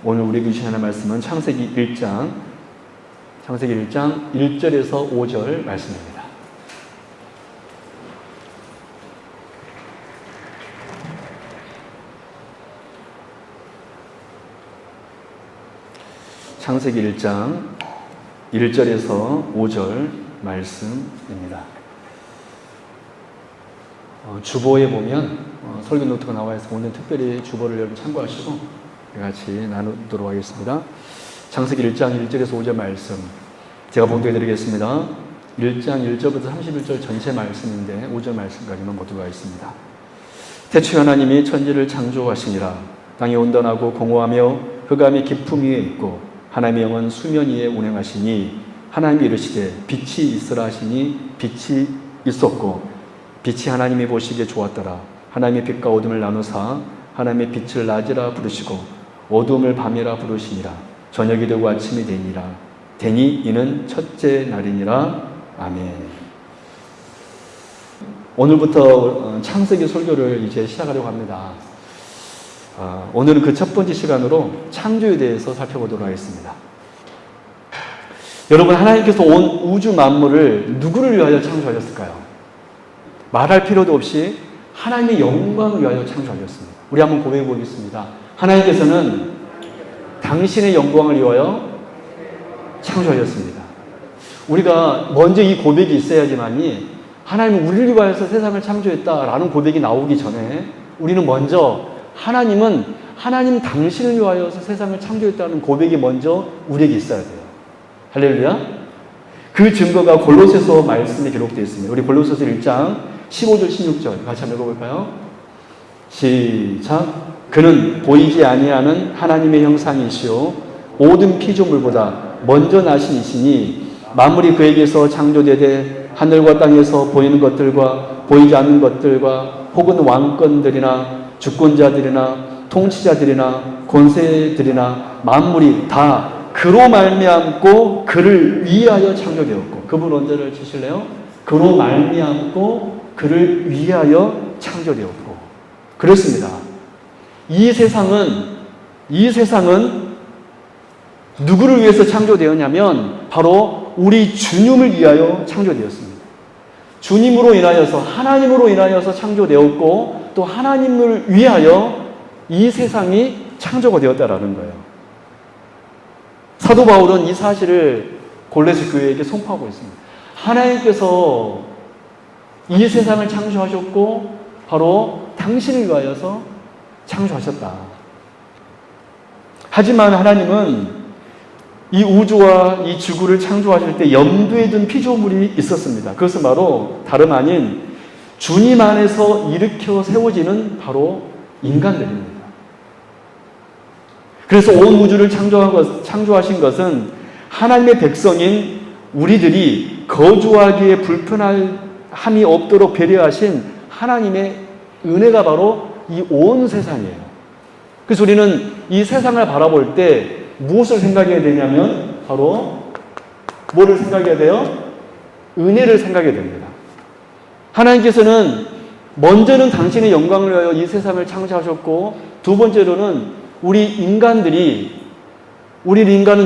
오늘 우리에게 주신 하나님의 말씀은 창세기 1장 1절에서 5절 말씀입니다. 창세기 1장 1절에서 5절 말씀입니다. 주보에 보면 설교 노트가 나와 있어서 오늘 특별히 주보를 여러분 참고하시고 같이 나누도록 하겠습니다. 창세기 1장 1절에서 5절 말씀 제가 봉독해 드리겠습니다. 1장 1절부터 31절 전체 말씀인데 5절 말씀까지만 모두가 있습니다. 태초에 하나님이 천지를 창조하시니라. 땅이 온전하고 공허하며 흑암이 깊음 위에 있고 하나님의 영은 수면 위에 운행하시니 하나님이 이르시되 빛이 있으라 하시니 빛이 있었고 빛이 하나님이 보시기에 좋았더라. 하나님의 빛과 어둠을 나누사 하나님의 빛을 낮이라 부르시고 어둠을 밤이라 부르시니라. 저녁이 되고 아침이 되니 이는 첫째 날이니라. 아멘. 오늘부터 창세기 설교를 이제 시작하려고 합니다. 오늘은 그 첫 번째 시간으로 창조에 대해서 살펴보도록 하겠습니다. 여러분, 하나님께서 온 우주 만물을 누구를 위하여 창조하셨을까요? 말할 필요도 없이 하나님의 영광을 위하여 창조하셨습니다. 우리 한번 고백해 보겠습니다. 하나님께서는 당신의 영광을 위하여 창조하셨습니다. 우리가 먼저 이 고백이 있어야지만이 하나님은 우리를 위하여서 세상을 창조했다라는 고백이 나오기 전에 우리는 먼저 하나님 당신을 위하여서 세상을 창조했다는 고백이 먼저 우리에게 있어야 돼요. 할렐루야. 그 증거가 골로새서 말씀에 기록되어 있습니다. 우리 골로새서 1장 15절 16절 같이 한번 읽어볼까요? 시작. 그는 보이지 아니하는 하나님의 형상이시요 모든 피조물보다 먼저 나신 이시니 만물이 그에게서 창조되되 하늘과 땅에서 보이는 것들과 보이지 않는 것들과 혹은 왕권들이나 주권자들이나 통치자들이나 권세들이나 만물이 다 그로 말미암고 그를 위하여 창조되었고. 그분 언제를 치실래요? 그로 말미암고 그를 위하여 창조되었고. 그렇습니다. 이 세상은 누구를 위해서 창조되었냐면 바로 우리 주님을 위하여 창조되었습니다. 주님으로 인하여서 하나님으로 인하여서 창조되었고 또 하나님을 위하여 이 세상이 창조가 되었다라는 거예요. 사도 바울은 이 사실을 골로새 교회에게 선포하고 있습니다. 하나님께서 이 세상을 창조하셨고 바로 당신을 위하여서 창조하셨다. 하지만 하나님은 이 우주와 이 지구를 창조하실 때 염두에 둔 피조물이 있었습니다. 그것은 바로 다름 아닌 주님 안에서 일으켜 세워지는 바로 인간들입니다. 그래서 온 우주를 창조하신 것은 하나님의 백성인 우리들이 거주하기에 불편함이 없도록 배려하신 하나님의 은혜가 바로 이 온 세상이에요. 그래서 우리는 이 세상을 바라볼 때 무엇을 생각해야 되냐면 바로 뭐를 생각해야 돼요? 은혜를 생각해야 됩니다. 하나님께서는 먼저는 당신의 영광을 위하여 이 세상을 창조하셨고 두 번째로는 우리 인간은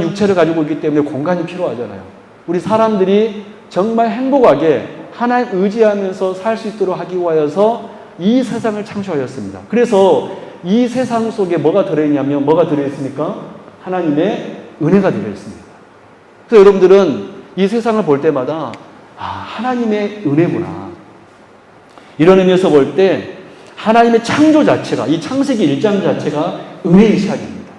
육체를 가지고 있기 때문에 공간이 필요하잖아요. 우리 사람들이 정말 행복하게 하나님 의지하면서 살 수 있도록 하기 위하여서 이 세상을 창조하였습니다. 그래서 이 세상 속에 뭐가 들어있냐면 뭐가 들어있습니까? 하나님의 은혜가 들어있습니다. 그래서 여러분들은 이 세상을 볼 때마다 하나님의 은혜구나. 이런 의미에서 볼 때 하나님의 창조 자체가 이 창세기 1장 자체가 은혜의 시작입니다.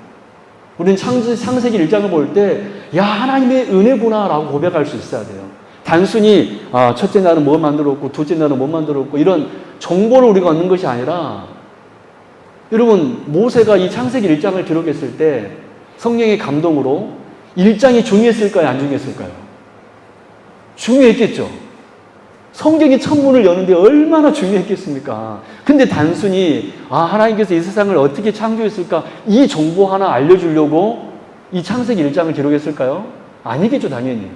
우리는 창세기 1장을 볼 때 하나님의 은혜구나 라고 고백할 수 있어야 돼요. 단순히 첫째 날은 뭐 만들었고 둘째 날은 뭐 만들었고 이런 정보를 우리가 얻는 것이 아니라 여러분 모세가 이 창세기 1장을 기록했을 때 성령의 감동으로 1장이 중요했을까요? 안 중요했을까요? 중요했겠죠. 성경의 천문을 여는데 얼마나 중요했겠습니까? 근데 단순히 하나님께서 이 세상을 어떻게 창조했을까 이 정보 하나 알려주려고 이 창세기 1장을 기록했을까요? 아니겠죠, 당연히.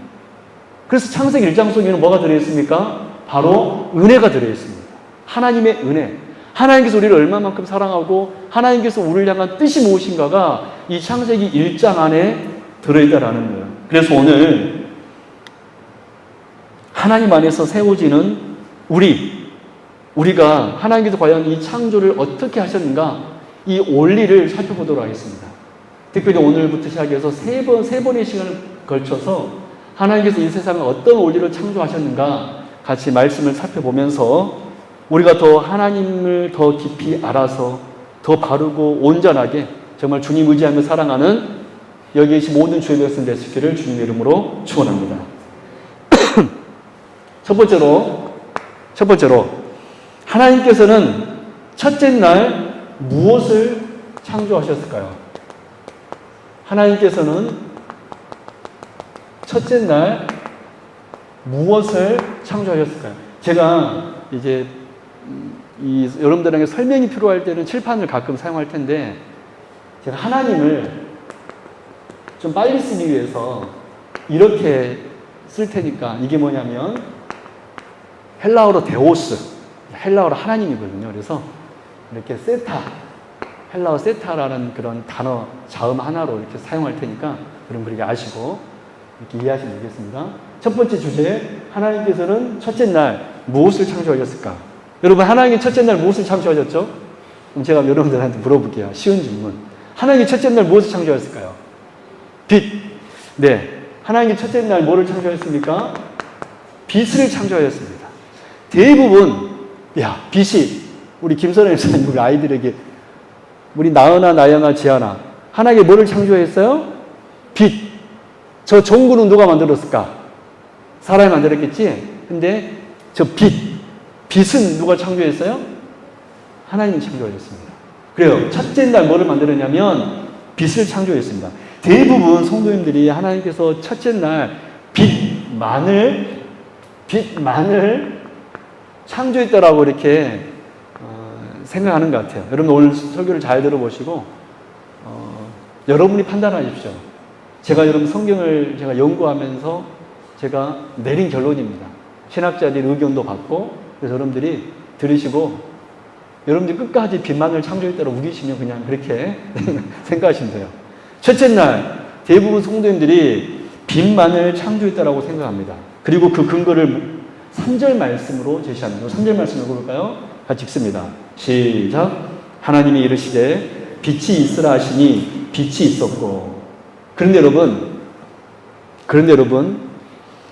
그래서 창세기 1장 속에는 뭐가 들어있습니까? 바로 은혜가 들어있습니다. 하나님의 은혜. 하나님께서 우리를 얼마만큼 사랑하고 하나님께서 우리를 향한 뜻이 무엇인가가 이 창세기 1장 안에 들어있다라는 거예요. 그래서 오늘 하나님 안에서 세워지는 우리가 하나님께서 과연 이 창조를 어떻게 하셨는가, 이 원리를 살펴보도록 하겠습니다. 특별히 오늘부터 시작해서 세 번의 시간을 걸쳐서 하나님께서 이 세상을 어떤 원리로 창조하셨는가 같이 말씀을 살펴보면서 우리가 더 하나님을 더 깊이 알아서 더 바르고 온전하게 정말 주님 의지하며 사랑하는 여기 계신 모든 주의 백성 되시기를 주님의 이름으로 축원합니다. 첫 번째로 하나님께서는 첫째 날 무엇을 창조하셨을까요? 하나님께서는 첫째 날 무엇을 창조하셨을까요? 제가 이제 여러분들에게 설명이 필요할 때는 칠판을 가끔 사용할 텐데, 제가 하나님을 좀 빨리 쓰기 위해서 이렇게 쓸 테니까, 이게 뭐냐면 헬라어로 데오스, 헬라어로 하나님이거든요. 그래서 이렇게 헬라어 세타라는 그런 단어 자음 하나로 이렇게 사용할 테니까 그럼 그렇게 아시고 이렇게 이해하시면 되겠습니다. 첫 번째 주제, 하나님께서는 첫째 날 무엇을 창조하셨을까? 여러분, 하나님이 첫째 날 무엇을 창조하셨죠? 그럼 제가 여러분들한테 물어볼게요. 쉬운 질문. 하나님이 첫째 날 무엇을 창조하셨을까요? 빛. 네. 하나님이 첫째 날 뭐를 창조하셨습니까? 빛을 창조하셨습니다. 대부분, 빛이, 우리 김선영 목사님, 우리 아이들에게, 우리 나은아, 나영아, 지아나, 하나님이 뭐를 창조했어요? 빛. 저 종구는 누가 만들었을까? 사람이 만들었겠지? 근데 저 빛은 누가 창조했어요? 하나님이 창조하셨습니다. 그래요. 첫째 날 뭐를 만들었냐면 빛을 창조했습니다. 대부분 성도님들이 하나님께서 첫째 날 빛만을 창조했다라고 이렇게 생각하는 것 같아요. 여러분 오늘 설교를 잘 들어보시고 여러분이 판단하십시오. 제가 여러분 성경을 제가 연구하면서 제가 내린 결론입니다. 신학자들의 의견도 받고, 그래서 여러분들이 들으시고 여러분들이 끝까지 빛만을 창조했다고 우기시면 그냥 그렇게 생각하시면 돼요. 첫째 날 대부분 성도님들이 빛만을 창조했다라고 생각합니다. 그리고 그 근거를 3절 말씀으로 제시합니다. 3절 말씀 읽어볼까요? 같이 읽습니다. 시작. 하나님이 이르시되 빛이 있으라 하시니 빛이 있었고. 그런데 여러분,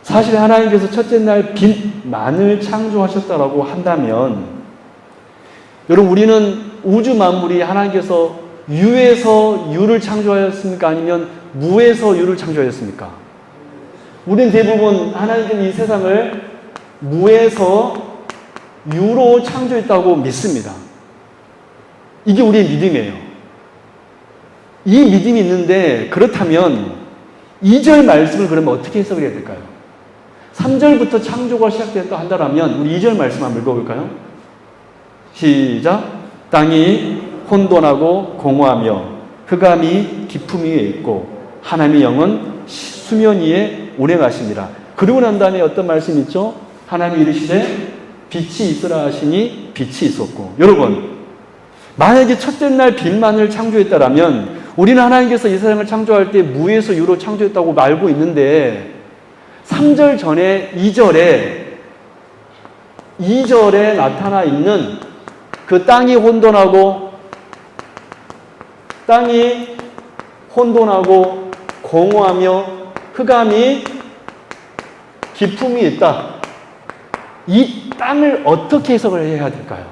사실 하나님께서 첫째 날 빛만을 창조하셨다라고 한다면, 여러분, 우리는 우주 만물이 하나님께서 유에서 유를 창조하였습니까? 아니면 무에서 유를 창조하였습니까? 우리는 대부분 하나님께서 이 세상을 무에서 유로 창조했다고 믿습니다. 이게 우리의 믿음이에요. 이 믿음이 있는데, 그렇다면 2절 말씀을 그러면 어떻게 해석을 해야 될까요? 3절부터 창조가 시작되었다 한다면 우리 2절 말씀 한번 읽어볼까요? 시작. 땅이 혼돈하고 공허하며 흑암이 깊음 위에 있고 하나님의 영은 수면 위에 운행하십니다. 그러고 난 다음에 어떤 말씀이 있죠? 하나님이 이르시되 빛이 있으라 하시니 빛이 있었고. 여러분, 만약에 첫째 날 빛만을 창조했다라면 우리는 하나님께서 이 세상을 창조할 때 무에서 유로 창조했다고 알고 있는데, 3절 전에 2절에 나타나 있는 그 땅이 혼돈하고 공허하며 흑암이 깊음이 있다. 이 땅을 어떻게 해석을 해야 될까요?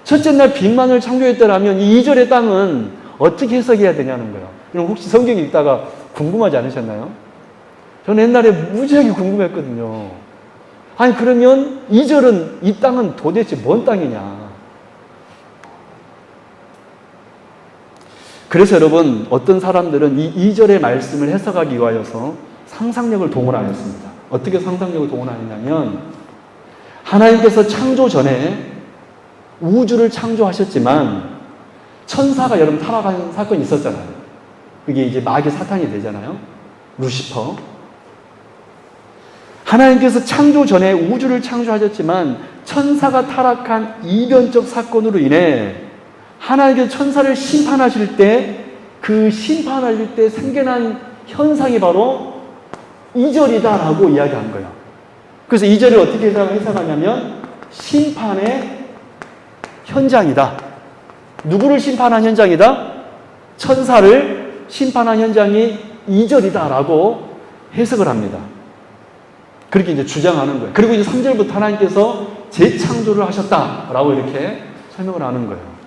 첫째 날 빛만을 창조했다라면 이 2절의 땅은 어떻게 해석해야 되냐는 거예요. 그럼 혹시 성경 읽다가 궁금하지 않으셨나요? 저는 옛날에 무지하게 궁금했거든요. 아니, 그러면 2절은 이 땅은 도대체 뭔 땅이냐? 그래서 여러분, 어떤 사람들은 이 2절의 말씀을 해석하기 위하여서 상상력을 동원하였습니다. 어떻게 상상력을 동원하느냐면, 하나님께서 창조 전에 우주를 창조하셨지만 천사가 여러분 타락한 사건이 있었잖아요. 그게 이제 마귀 사탄이 되잖아요. 루시퍼. 하나님께서 창조 전에 우주를 창조하셨지만 천사가 타락한 이변적 사건으로 인해 하나님께서 천사를 심판하실 때 그 심판하실 때 생겨난 현상이 바로 이절이다라고 이야기한 거예요. 그래서 이절을 어떻게 해석하냐면 심판의 현장이다. 누구를 심판한 현장이다? 천사를 심판한 현장이 이절이다라고 해석을 합니다. 그렇게 이제 주장하는 거예요. 그리고 이제 3절부터 하나님께서 재창조를 하셨다라고 이렇게 설명을 하는 거예요.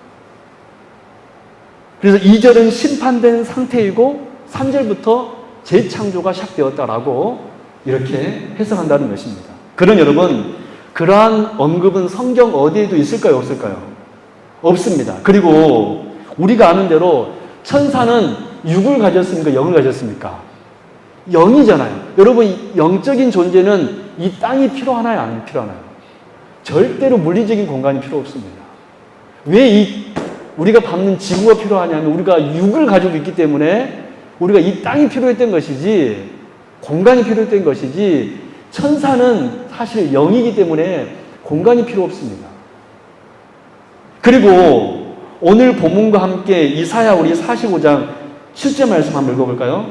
그래서 2절은 심판된 상태이고 3절부터 재창조가 시작되었다라고 이렇게 해석한다는 것입니다. 그럼 여러분, 그러한 언급은 성경 어디에도 있을까요? 없을까요? 없습니다. 그리고 우리가 아는 대로 천사는 육을 가졌습니까? 영을 가졌습니까? 영이잖아요. 여러분, 영적인 존재는 이 땅이 필요하나요? 안 필요하나요? 절대로 물리적인 공간이 필요 없습니다. 왜 우리가 밟는 지구가 필요하냐면 우리가 육을 가지고 있기 때문에 우리가 이 땅이 필요했던 것이지 공간이 필요했던 것이지 천사는 사실 영이기 때문에 공간이 필요 없습니다. 그리고 오늘 본문과 함께 이사야 우리 45장 7절 말씀 한번 읽어볼까요?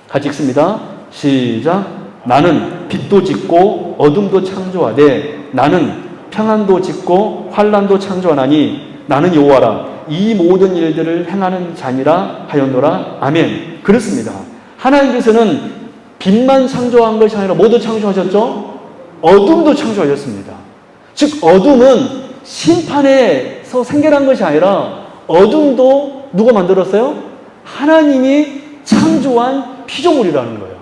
같이 읽습니다. 시작. 나는 빛도 짓고 어둠도 창조하되 나는 평안도 짓고 환난도 창조하나니 나는 여호와라 이 모든 일들을 행하는 자니라 하였노라. 아멘. 그렇습니다. 하나님께서는 빛만 창조한 것이 아니라 뭐도 창조하셨죠? 어둠도 창조하셨습니다. 즉 어둠은 심판에서 생겨난 것이 아니라 어둠도 누가 만들었어요? 하나님이 창조한 피조물이라는 거예요.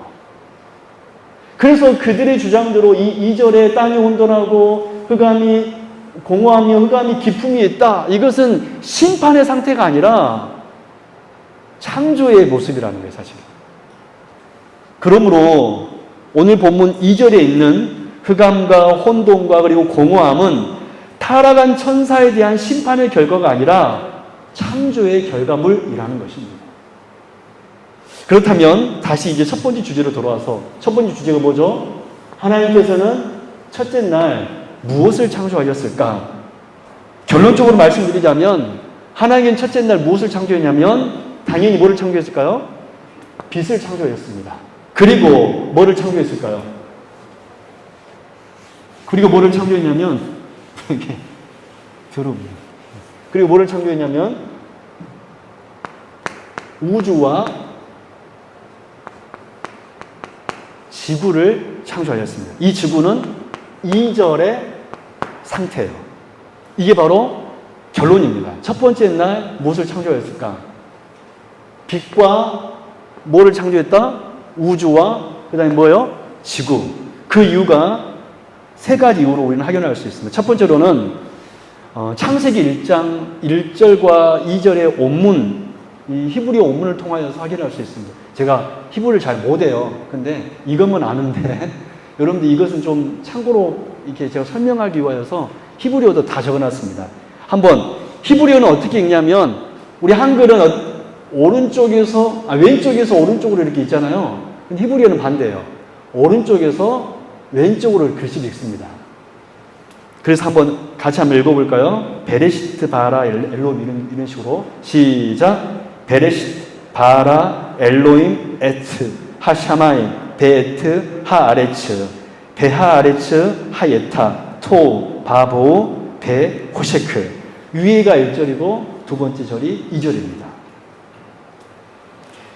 그래서 그들의 주장대로 이 2절에 땅이 혼돈하고 흑암이 공허하며 흑암이 기품이 있다. 이것은 심판의 상태가 아니라 창조의 모습이라는 거예요, 사실. 그러므로 오늘 본문 2절에 있는 흑암과 혼돈과 그리고 공허함은 타락한 천사에 대한 심판의 결과가 아니라 창조의 결과물이라는 것입니다. 그렇다면 다시 이제 첫 번째 주제로 돌아와서 첫 번째 주제가 뭐죠? 하나님께서는 첫째 날 무엇을 창조하셨을까? 결론적으로 말씀드리자면 하나님은 첫째 날 무엇을 창조했냐면 당연히 뭐를 창조했을까요? 빛을 창조했습니다. 그리고 뭐를 창조했을까요? 그리고 뭐를 창조했냐면 이렇게 그리고 뭐를 창조했냐면 우주와 지구를 창조하셨습니다. 이 지구는 2절의 상태예요. 이게 바로 결론입니다. 첫 번째 날 무엇을 창조했을까? 빛과 뭐를 창조했다? 우주와 그 다음에 뭐예요? 지구. 그 이유가 세 가지 이유로 우리는 확인할 수 있습니다. 첫 번째로는 창세기 1장 1절과 2절의 온문, 이 히브리어 온문을 통하여서 확인할 수 있습니다. 제가 히브리를 잘 못해요. 근데 이것만 아는데 여러분들 이것은 좀 참고로 이렇게 제가 설명하기 위하여서 히브리어도 다 적어놨습니다. 한번 히브리어는 어떻게 읽냐면 우리 한글은 왼쪽에서 오른쪽으로 이렇게 있잖아요. 근데 히브리어는 반대예요. 오른쪽에서 왼쪽으로 글씨를 읽습니다. 그래서 같이 한번 읽어볼까요? 베레시트 바라 엘로임 이런 식으로 시작. 베레시트 바라 엘로임 에트 하샤마임 베에트 하아레츠 베하아레츠 하예타 토 바보 베 호셰크. 위에가 1절이고 두 번째 절이 2절입니다.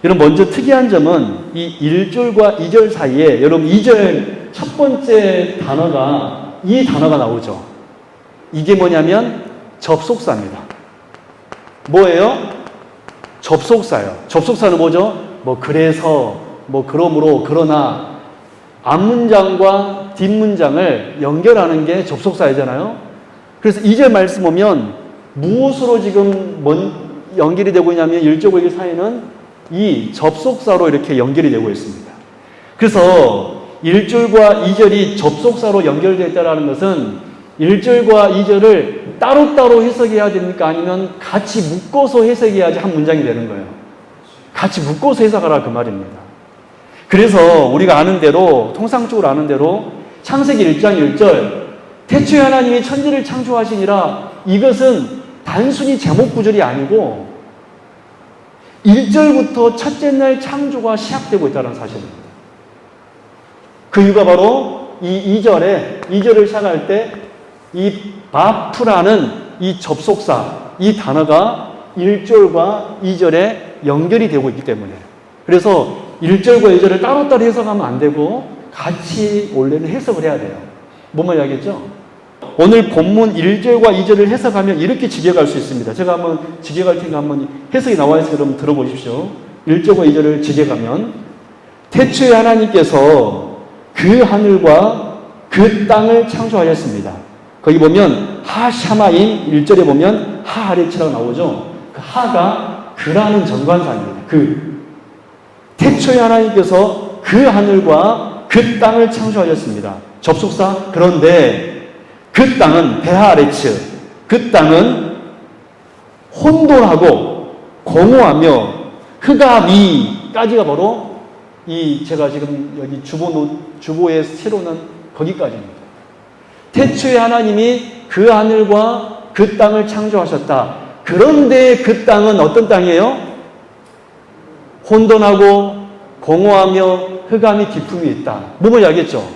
여러분 먼저 특이한 점은 이 1절과 2절 사이에 여러분 2절 첫 번째 단어가 이 단어가 나오죠. 이게 뭐냐면 접속사입니다. 뭐예요? 접속사예요. 접속사는 뭐죠? 그래서 그러므로 그러나 앞문장과 뒷문장을 연결하는 게 접속사이잖아요. 그래서 2절 말씀 보면 무엇으로 지금 연결이 되고 있냐면 1절과 2절 사이는 이 접속사로 이렇게 연결이 되고 있습니다. 그래서 1절과 2절이 접속사로 연결되어 있다는 것은 1절과 2절을 따로따로 해석해야 됩니까? 아니면 같이 묶어서 해석해야지 한 문장이 되는 거예요. 같이 묶어서 해석하라 그 말입니다. 그래서 우리가 아는 대로, 통상적으로 아는 대로 창세기 1장 1절 태초에 하나님이 천지를 창조하시니라, 이것은 단순히 제목 구절이 아니고 1절부터 첫째 날 창조가 시작되고 있다는 사실입니다. 그 이유가 바로 이 2절을 시작할 때 이 바프라는 이 접속사, 이 단어가 1절과 2절에 연결이 되고 있기 때문에, 그래서 1절과 2절을 따로따로 해석하면 안 되고 같이 원래는 해석을 해야 돼요. 뭔 말인지 알겠죠? 오늘 본문 1절과 2절을 해석하면 이렇게 직역할 수 있습니다. 제가 한번 직역할 테니까 한번 해석이 나와 있어서 여러분 들어보십시오. 1절과 2절을 직역하면, 태초에 하나님께서 그 하늘과 그 땅을 창조하였습니다. 거기 보면 하샤마인 1절에 보면 하아레치라고 나오죠. 그 하가 그라는 정관사입니다. 태초에 하나님께서 그 하늘과 그 땅을 창조하였습니다. 접속사. 그런데 그 땅은 베하아레츠, 그 땅은 혼돈하고 공허하며 흑암이까지가 바로 이 제가 지금 여기 주보에 세로는 거기까지입니다. 태초에 하나님이 그 하늘과 그 땅을 창조하셨다. 그런데 그 땅은 어떤 땅이에요? 혼돈하고 공허하며 흑암이 깊음이 있다. 뭔지 알겠죠?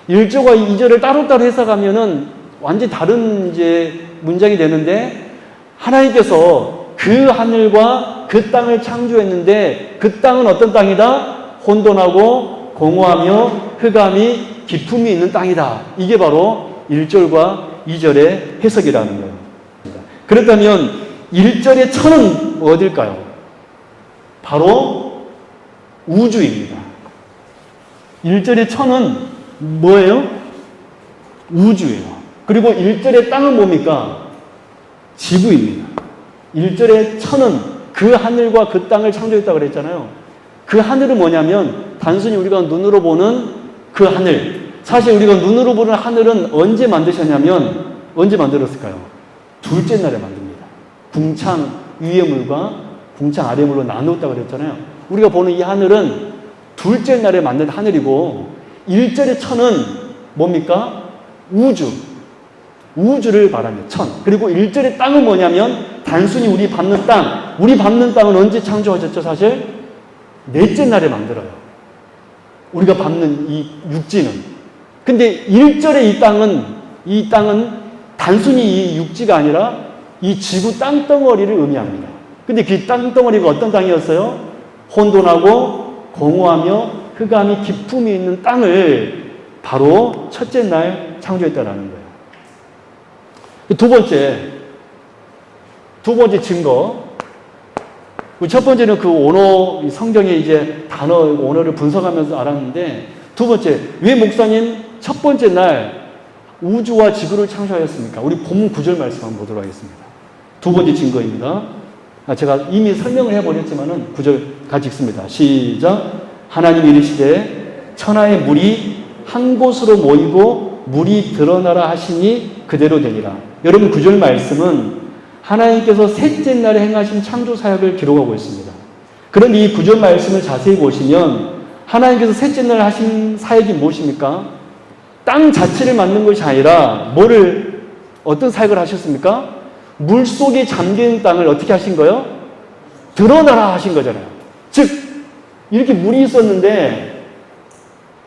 1절과 2절을 따로따로 해석하면은 완전히 다른 이제 문장이 되는데, 하나님께서 그 하늘과 그 땅을 창조했는데 그 땅은 어떤 땅이다? 혼돈하고 공허하며 흑암이 기품이 있는 땅이다. 이게 바로 1절과 2절의 해석이라는 거예요. 그렇다면 1절의 천은 어딜까요? 바로 우주입니다. 1절의 천은 뭐예요? 우주예요. 그리고 1절의 땅은 뭡니까? 지구입니다. 1절의 천은 그 하늘과 그 땅을 창조했다고 그랬잖아요. 그 하늘은 뭐냐면 단순히 우리가 눈으로 보는 그 하늘. 사실 우리가 눈으로 보는 하늘은 언제 만드셨냐면, 언제 만들었을까요? 둘째 날에 만듭니다. 궁창 위의 물과 궁창 아래 물로 나누었다고 그랬잖아요. 우리가 보는 이 하늘은 둘째 날에 만든 하늘이고, 1절의 천은 뭡니까? 우주를 말하는 천. 그리고 1절의 땅은 뭐냐면 단순히 우리 밟는 땅은 언제 창조하셨죠? 사실 넷째 날에 만들어요. 우리가 밟는 이 육지는. 근데 1절의 이 땅은 단순히 이 육지가 아니라 이 지구 땅덩어리를 의미합니다. 근데 그 땅덩어리가 어떤 땅이었어요? 혼돈하고 공허하며 흑암이 깊음이 있는 땅을 바로 첫째 날 창조했다라는 거예요. 두 번째 증거. 첫 번째는 그 언어, 성경의 이제 단어, 언어를 분석하면서 알았는데, 두 번째, 왜 목사님 첫 번째 날 우주와 지구를 창조하였습니까? 우리 본문 9절 말씀 한번 보도록 하겠습니다. 두 번째 증거입니다. 제가 이미 설명을 해버렸지만은 9절 같이 읽습니다. 시작. 하나님이 이르시되 천하의 물이 한 곳으로 모이고 물이 드러나라 하시니 그대로 되니라. 여러분 9절 말씀은 하나님께서 셋째 날에 행하신 창조 사역을 기록하고 있습니다. 그런데 이 9절 말씀을 자세히 보시면 하나님께서 셋째 날 하신 사역이 무엇입니까? 땅 자체를 만든 것이 아니라 어떤 사역을 하셨습니까? 물 속에 잠긴 땅을 어떻게 하신 거예요? 드러나라 하신 거잖아요. 즉 이렇게 물이 있었는데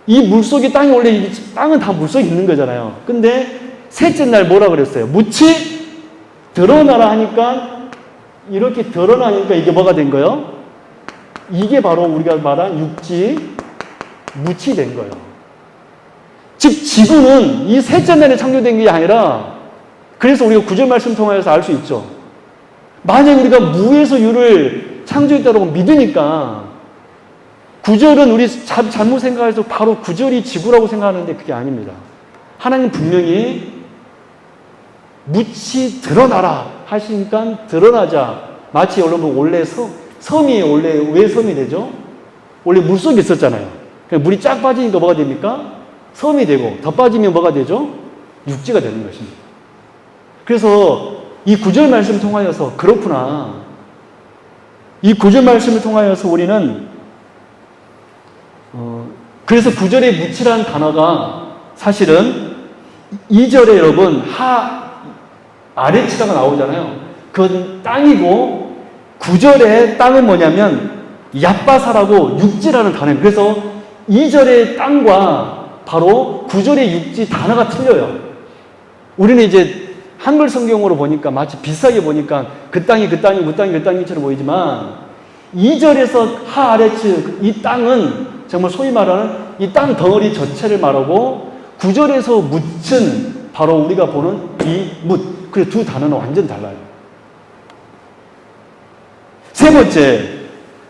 이 물 속에 땅은 다 물 속에 있는 거잖아요. 근데 셋째 날 뭐라 그랬어요? 묻히 드러나라 하니까, 이렇게 드러나니까 이게 뭐가 된 거예요? 이게 바로 우리가 말한 육지, 묻히 된 거예요. 즉 지구는 이 셋째 날에 창조된 게 아니라, 그래서 우리가 9절 말씀 통해서 알 수 있죠. 만약 우리가 무에서 유를 창조했다고 믿으니까 9절은 우리 잘못 생각해서 바로 9절이 지구라고 생각하는데 그게 아닙니다. 하나님 분명히 묻히 드러나라 하시니까 드러나자. 마치 여러분 원래 섬이 원래 왜 섬이 되죠? 원래 물속에 있었잖아요. 그냥 물이 쫙 빠지니까 뭐가 됩니까? 섬이 되고, 더 빠지면 뭐가 되죠? 육지가 되는 것입니다. 그래서 이 9절 말씀을 통하여서 그렇구나. 이 9절 말씀을 통하여서 우리는 그래서 9절에 묻히라는 단어가 사실은 2절에 여러분 아래치다가 나오잖아요. 그건 땅이고 9절에 땅은 뭐냐면 얍바사라고 육지라는 단어예요. 그래서 2절의 땅과 바로 9절의 육지 단어가 틀려요. 우리는 이제 한글 성경으로 보니까 마치 비슷하게 보니까 그 땅이 그 땅이 그 땅이 그 땅이처럼 보이지만 2절에서 아래치 이 땅은 정말 소위 말하는 이 땅 덩어리 전체를 말하고 9절에서 묻힌 바로 우리가 보는 이 묻. 그래서 두 단어는 완전 달라요. 세 번째,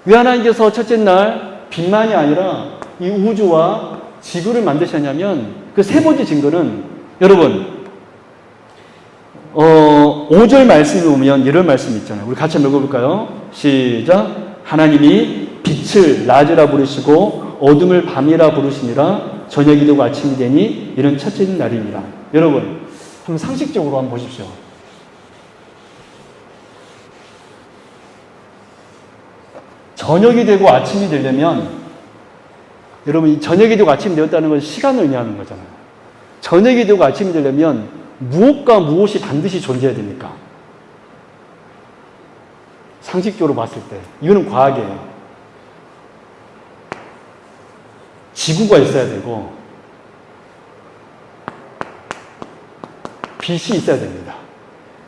왜 하나님께서 첫째 날 빛만이 아니라 이 우주와 지구를 만드셨냐면 그 세 번째 증거는 여러분 5절 말씀에 보면 이런 말씀 있잖아요. 우리 같이 한번 읽어볼까요? 시작. 하나님이 빛을 낮이라 부르시고 어둠을 밤이라 부르시니라 저녁이 되고 아침이 되니 이런 첫째 날이니라. 여러분 한번 상식적으로 한번 보십시오. 저녁이 되고 아침이 되려면 여러분 이 저녁이 되고 아침이 되었다는 건 시간을 의미하는 거잖아요. 저녁이 되고 아침이 되려면 무엇과 무엇이 반드시 존재해야 됩니까? 상식적으로 봤을 때 이거는 과학이에요. 지구가 있어야 되고 빛이 있어야 됩니다.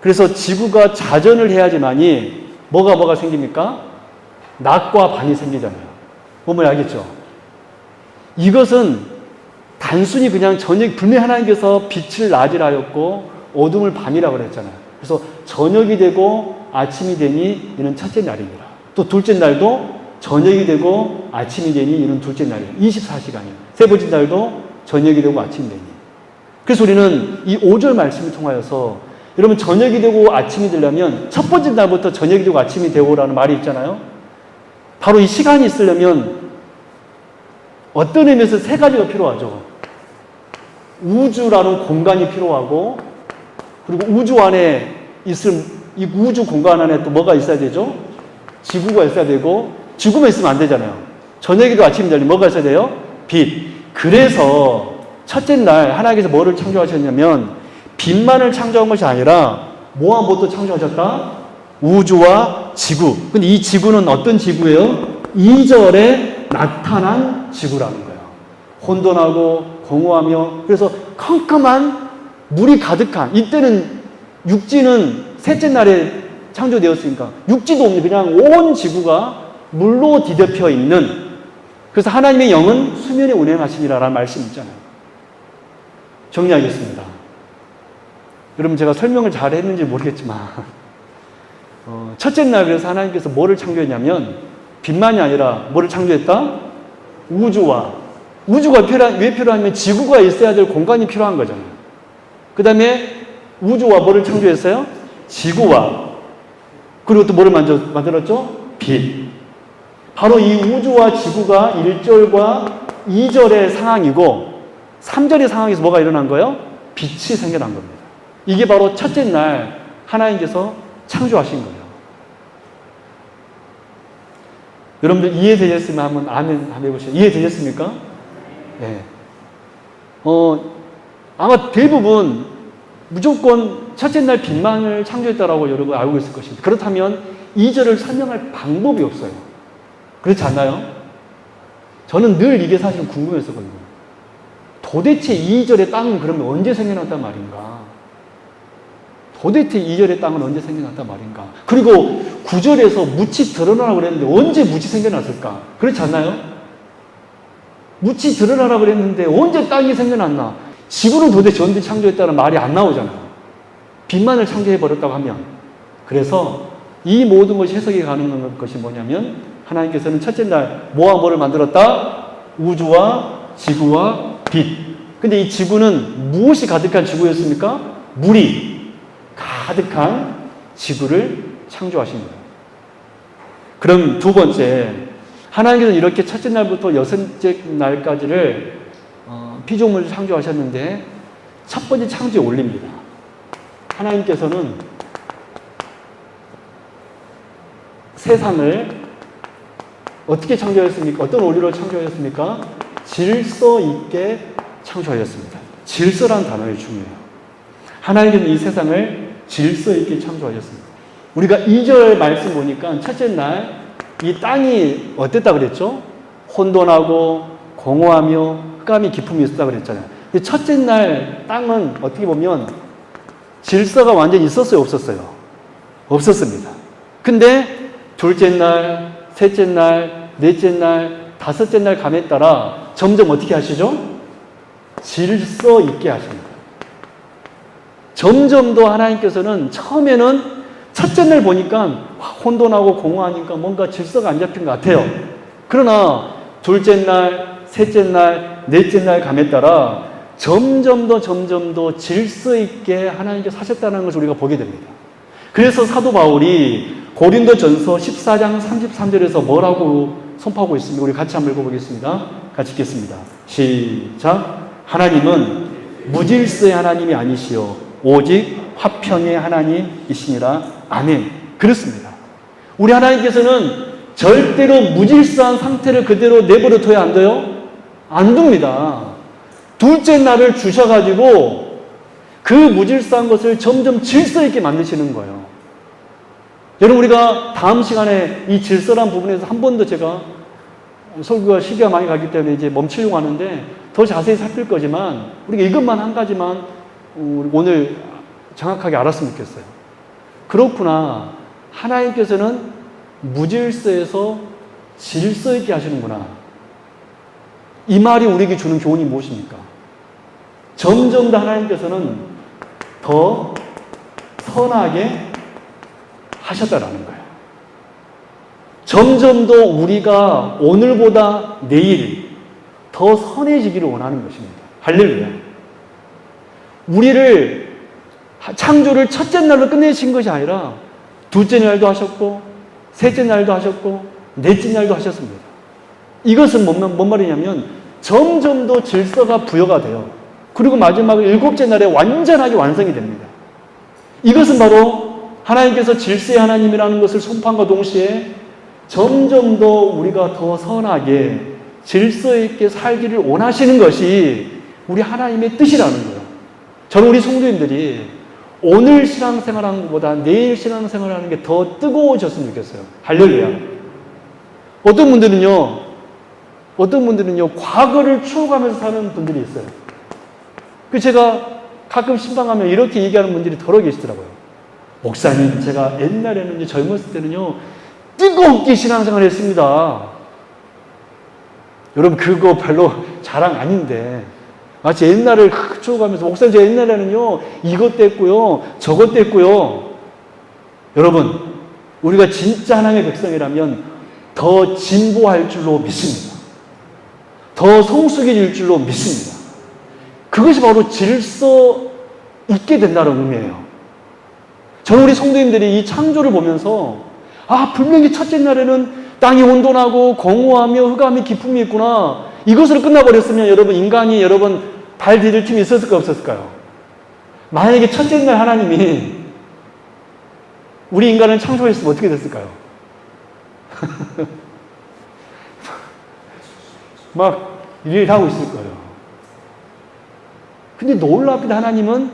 그래서 지구가 자전을 해야지만이 뭐가 생깁니까? 낮과 밤이 생기잖아요. 뭔지 알겠죠? 이것은 단순히 그냥 분명히 하나님께서 빛을 낮이라 하였고 어둠을 밤이라고 그랬잖아요. 그래서 저녁이 되고 아침이 되니 이는 첫째 날이니라. 또 둘째 날도 저녁이 되고 아침이 되니 이는 둘째 날이에요. 24시간이에요. 세 번째 날도 저녁이 되고 아침이 되니. 그래서 우리는 이 5절 말씀을 통하여서 여러분 저녁이 되고 아침이 되려면 첫 번째 날부터 저녁이 되고 아침이 되고라는 말이 있잖아요. 바로 이 시간이 있으려면 어떤 의미에서 세 가지가 필요하죠. 우주라는 공간이 필요하고 그리고 우주 안에 있을 이 우주 공간 안에 또 뭐가 있어야 되죠? 지구가 있어야 되고 지구만 있으면 안 되잖아요. 저녁이도 아침이 되려면 뭐가 있어야 돼요? 빛. 그래서 첫째 날 하나님께서 뭐를 창조하셨냐면 빛만을 창조한 것이 아니라 뭐와 무엇도 창조하셨다? 우주와 지구. 근데 이 지구는 어떤 지구예요? 2절에 나타난 지구라는 거예요. 혼돈하고 공허하며 그래서 컴컴한 물이 가득한 이때는 육지는 셋째 날에 창조되었으니까 육지도 없는 그냥 온 지구가 물로 뒤덮여 있는 그래서 하나님의 영은 수면에 운행하시니라라는 말씀이 있잖아요. 정리하겠습니다. 여러분 제가 설명을 잘 했는지 모르겠지만 첫째 날 그래서 하나님께서 뭐를 창조했냐면 빛만이 아니라 뭐를 창조했다? 우주가 왜 필요하냐면 지구가 있어야 될 공간이 필요한 거잖아요. 그 다음에 우주와 뭐를 창조했어요? 지구와 그리고 또 뭐를 만들었죠? 빛. 바로 이 우주와 지구가 1절과 2절의 상황이고 3절의 상황에서 뭐가 일어난 거예요? 빛이 생겨난 겁니다. 이게 바로 첫째 날 하나님께서 창조하신 거예요. 여러분들 이해되셨으면 한번 아멘 한번 해보시죠. 이해되셨습니까? 네. 아마 대부분 무조건 첫째 날 빛만을 창조했다라고 여러분 알고 있을 것입니다. 그렇다면 2절을 설명할 방법이 없어요. 그렇지 않나요? 저는 늘 이게 사실은 궁금했었거든요. 도대체 2절의 땅은 그러면 언제 생겨났단 말인가? 도대체 2절의 땅은 언제 생겨났단 말인가? 그리고 9절에서 묻이 드러나라고 그랬는데 언제 묻이 생겨났을까? 그렇지 않나요? 묻이 드러나라고 그랬는데 언제 땅이 생겨났나? 지구는 도대체 언제 창조했다는 말이 안 나오잖아요. 빛만을 창조해버렸다고 하면. 그래서 이 모든 것이 해석이 가능한 것이 뭐냐면 하나님께서는 첫째 날 뭐와 뭐를 만들었다? 우주와 지구와 빛. 근데 이 지구는 무엇이 가득한 지구였습니까? 물이 가득한 지구를 창조하신 거예요. 그럼 두 번째, 하나님께서는 이렇게 첫째 날부터 여섯째 날까지를 피조물을 창조하셨는데 첫 번째 창조에 올립니다. 하나님께서는 세상을 어떻게 창조하셨습니까? 어떤 원리로 창조하셨습니까? 질서 있게 창조하였습니다. 질서라는 단어가 중요해요. 하나님께서 이 세상을 질서 있게 창조하셨습니다. 우리가 2절 말씀 보니까 첫째 날 이 땅이 어땠다 그랬죠? 혼돈하고 공허하며 흑암이 기품이 있었다 그랬잖아요. 첫째 날 땅은 어떻게 보면 질서가 완전히 있었어요, 없었어요? 없었습니다. 근데 둘째 날, 셋째 날, 넷째 날, 다섯째 날 감에 따라 점점 어떻게 하시죠? 질서 있게 하십니다. 점점 더 하나님께서는 처음에는 첫째 날 보니까 혼돈하고 공허하니까 뭔가 질서가 안 잡힌 것 같아요. 그러나 둘째 날, 셋째 날, 넷째 날 감에 따라 점점 더 질서 있게 하나님께서 하셨다는 것을 우리가 보게 됩니다. 그래서 사도 바울이 고린도전서 14장 33절에서 뭐라고 선포하고 있습니다. 우리 같이 한번 읽어보겠습니다. 같이 읽겠습니다. 시작. 하나님은 무질서의 하나님이 아니시오 오직 화평의 하나님이시니라. 아멘. 그렇습니다. 우리 하나님께서는 절대로 무질서한 상태를 그대로 내버려 둬야 안 돼요? 안 둡니다. 둘째 날을 주셔가지고 그 무질서한 것을 점점 질서 있게 만드시는 거예요. 여러분, 우리가 다음 시간에 이 질서란 부분에서 한 번 더 제가 설교가 시기가 많이 가기 때문에 이제 멈추려고 하는데 더 자세히 살필 거지만 우리가 이것만 한 가지만 오늘 정확하게 알았으면 좋겠어요. 그렇구나. 하나님께서는 무질서에서 질서 있게 하시는구나. 이 말이 우리에게 주는 교훈이 무엇입니까? 점점 더 하나님께서는 더 선하게 하셨다라는 거예요. 점점 더 우리가 오늘보다 내일 더 선해지기를 원하는 것입니다. 할렐루야. 우리를 창조를 첫째 날로 끝내신 것이 아니라 둘째 날도 하셨고 셋째 날도 하셨고 넷째 날도 하셨습니다. 이것은 뭔 말이냐면 점점 더 질서가 부여가 돼요. 그리고 마지막 일곱째 날에 완전하게 완성이 됩니다. 이것은 바로 하나님께서 질서의 하나님이라는 것을 선포함과 동시에 점점 더 우리가 더 선하게 질서 있게 살기를 원하시는 것이 우리 하나님의 뜻이라는 거예요. 저는 우리 성도님들이 오늘 신앙생활하는 것보다 내일 신앙생활하는 게 더 뜨거워졌으면 좋겠어요. 할렐루야. 어떤 분들은요 과거를 추억하면서 사는 분들이 있어요. 그 제가 가끔 신방하면 이렇게 얘기하는 분들이 더러 계시더라고요. 목사님, 제가 옛날에는 젊었을 때는요 뜨겁게 신앙생활 했습니다. 여러분, 그거 별로 자랑 아닌데 마치 옛날을 추억하면서 목사님, 제가 옛날에는요 이것도 했고요 저것도 했고요. 여러분, 우리가 진짜 하나님의 백성이라면 더 진보할 줄로 믿습니다. 더 성숙해질 줄로 믿습니다. 그것이 바로 질서 있게 된다는 의미예요. 저는 우리 성도님들이 이 창조를 보면서 분명히 첫째 날에는 땅이 온돈하고 공허하며 흑암이 기품이 있구나. 이것으로 끝나버렸으면 여러분, 인간이 발 디딜 틈이 있었을까요, 없었을까요? 만약에 첫째 날 하나님이 우리 인간을 창조했으면 어떻게 됐을까요? 막 일을 하고 있을 거예요. 근데 놀랍게도 하나님은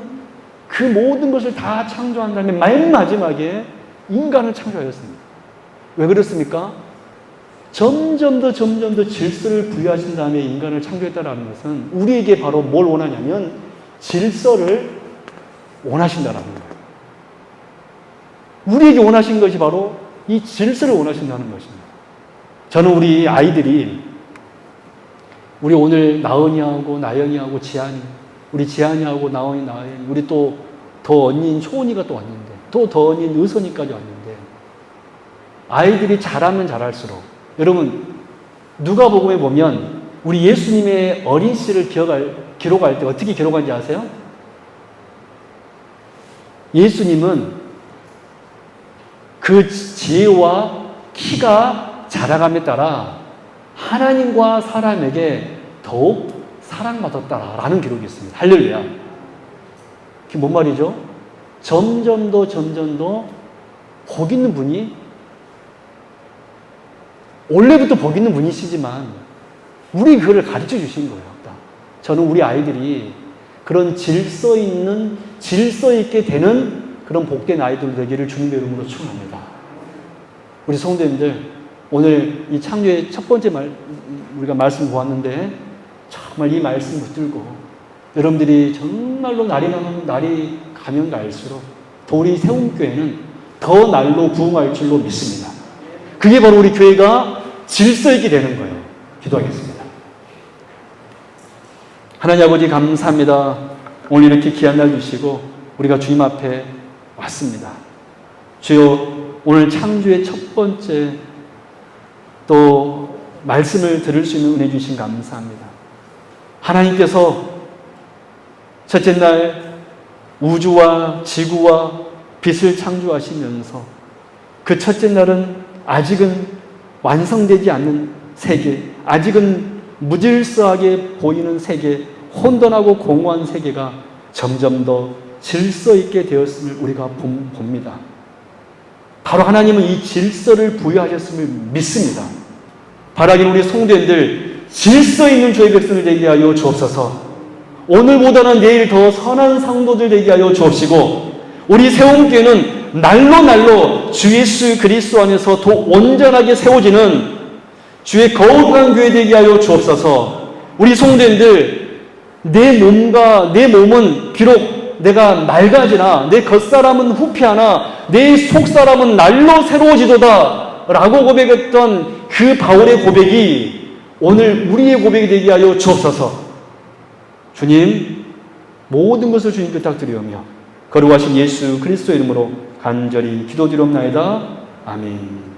그 모든 것을 다 창조한 다음에 맨 마지막에 인간을 창조하였습니다. 왜 그렇습니까? 점점 더 질서를 부여하신 다음에 인간을 창조했다는 것은 우리에게 바로 뭘 원하냐면 질서를 원하신다는 거예요. 우리에게 원하신 것이 바로 이 질서를 원하신다는 것입니다. 저는 우리 아이들이, 우리 오늘 나은이하고 나영이하고 지안이, 우리 지안이하고 나은이, 우리 또 더 언니인 초은이가 또 왔는데, 또 더 언니인 의선이까지 왔는데, 아이들이 잘하면 잘할수록, 여러분, 누가복음에 보면 우리 예수님의 어린 시를 기록할 때 어떻게 기록한지 아세요? 예수님은 그 지혜와 키가 자라감에 따라 하나님과 사람에게 더욱 사랑받았다라는 기록이 있습니다. 할렐루야. 그게 뭔 말이죠? 점점 더 복 있는 분이, 원래부터 복 있는 분이시지만 우리 그거를 가르쳐 주신 거예요. 저는 우리 아이들이 그런 질서 있게 되는 그런 복된 아이들 되기를 주님의 이름으로 축원합니다. 우리 성도님들, 오늘 이 창조의 첫 번째 우리가 말씀 보았는데, 정말 이 말씀 붙들고 여러분들이 정말로 날이 가면 갈수록 더 우리 세움교회는 더 날로 부흥할 줄로 믿습니다. 그게 바로 우리 교회가 질서 있게 되는 거예요. 기도하겠습니다. 하나님 아버지 감사합니다. 오늘 이렇게 귀한 날 주시고 우리가 주님 앞에 왔습니다. 주여, 오늘 창조의 첫 번째 또 말씀을 들을 수 있는 은혜 주신 감사합니다. 하나님께서 첫째 날 우주와 지구와 빛을 창조하시면서 그 첫째 날은 아직은 완성되지 않는 세계, 아직은 무질서하게 보이는 세계, 혼돈하고 공허한 세계가 점점 더 질서 있게 되었음을 우리가 봅니다. 바로 하나님은 이 질서를 부여하셨음을 믿습니다. 바라기는 우리 성도님들 질서 있는 주의 백성들 되게 하여 주옵소서. 오늘보다는 내일 더 선한 성도들 되게 하여 주옵시고, 우리 세움교회는 날로 주 예수 그리스도 안에서 더 온전하게 세워지는 주의 거룩한 교회 되게 하여 주옵소서. 우리 성도님들, 내 몸은 비록 내가 낡아지나, 내 겉사람은 후피하나, 내 속사람은 날로 새로워지도다 라고 고백했던 그 바울의 고백이 오늘 우리의 고백이 되게 하여 주옵소서. 주님, 모든 것을 주님께 부탁드리오며 거룩하신 예수 그리스도의 이름으로 간절히 기도드리옵나이다. 아멘.